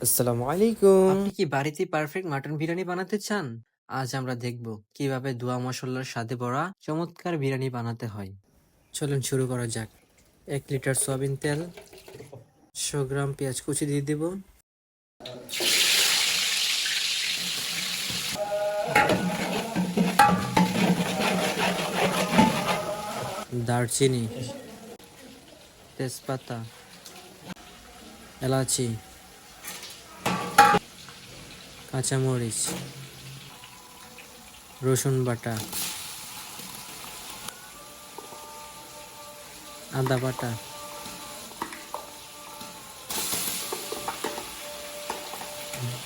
আসসালামু আলাইকুম। আপনি কি বাড়িতে পারফেক্ট মাটন বিরিয়ানি বানাতে চান? আজ আমরা দেখব কিভাবে দোয়া মশলার স্বাদে ভরা চমৎকার বিরিয়ানি বানাতে হয়। চলুন শুরু করা যাক। 1 লিটার সয়াবিন তেল, 100 গ্রাম পেঁয়াজ কুচি দিয়ে দিব, দারচিনি, তেজপাতা, এলাচি, কাঁচামরিচ, রসুন বাটা, আদা বাটা,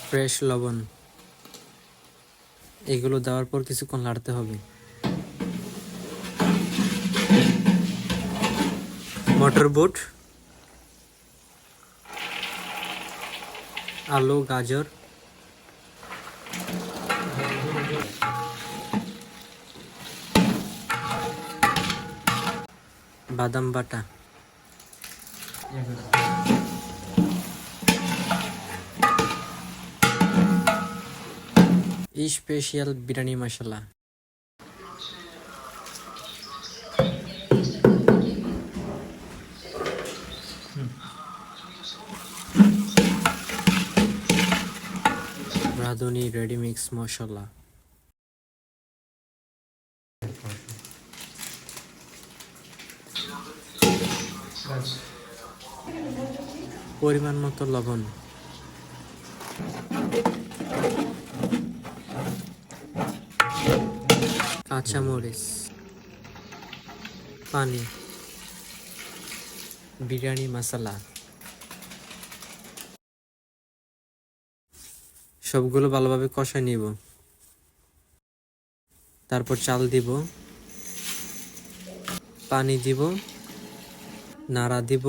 ফ্রেশ লবণ। এগুলো দেওয়ার পর কিছুক্ষণ নাড়তে হবে। মটর বুট, আলু, গাজর, বাদাম বাটা, স্পেশাল বিরিয়ানি মশলা, রাঁধুনি রেডি মিক্স মশলা, পরিমাণ মতো লবণ, কাঁচামরিচ, পানি, বিরিয়ানি মশলা। সবগুলো ভালোভাবে কষায় নিব। তারপর চাল দিব, পানি দিব, নাড়া দিব,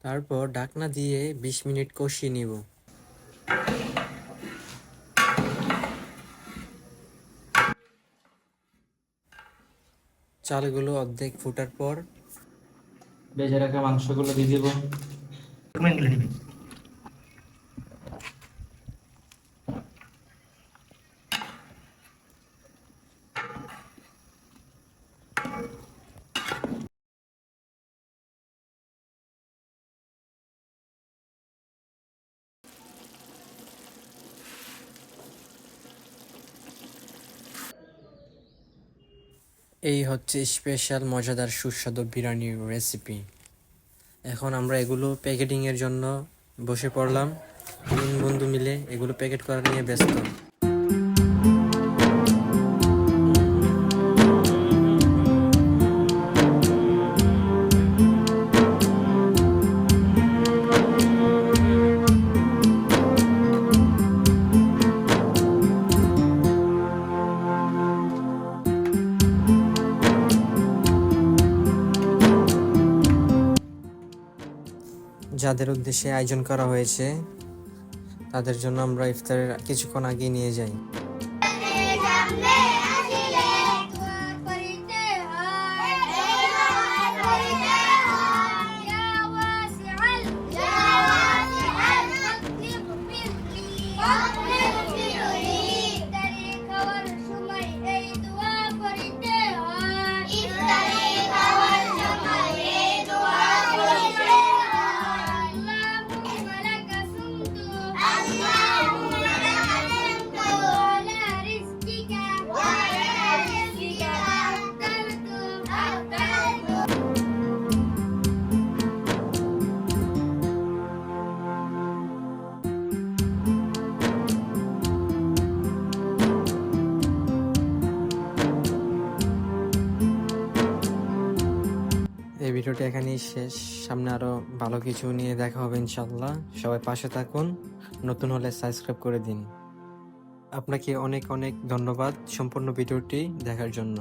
তারপর ঢাকনা দিয়ে 20 মিনিট কষিয়ে নিব। চালগুলো অর্ধেক ফুটার পর ভেজে রাখা মাংসগুলো দিয়ে দিব। এই হচ্ছে স্পেশাল মজাদার সুস্বাদু বিরিয়ানির রেসিপি। এখন আমরা এগুলো প্যাকেটিং এর জন্য বসে পড়লাম। 3 বন্ধু মিলে এগুলো প্যাকেট করা নিয়ে ব্যস্ত। যাদের উদ্দেশ্যে আয়োজন করা হয়েছে তাদের জন্য আমরা ইফতারের কিছুক্ষণ আগে নিয়ে যাই। এই ভিডিওটি এখানেই শেষ। সামনে আরো ভালো কিছু নিয়ে দেখা হবে ইনশাআল্লাহ। সবাই পাশে থাকুন, নতুন হলে সাবস্ক্রাইব করে দিন। আপনাকে অনেক অনেক ধন্যবাদ সম্পূর্ণ ভিডিওটি দেখার জন্য।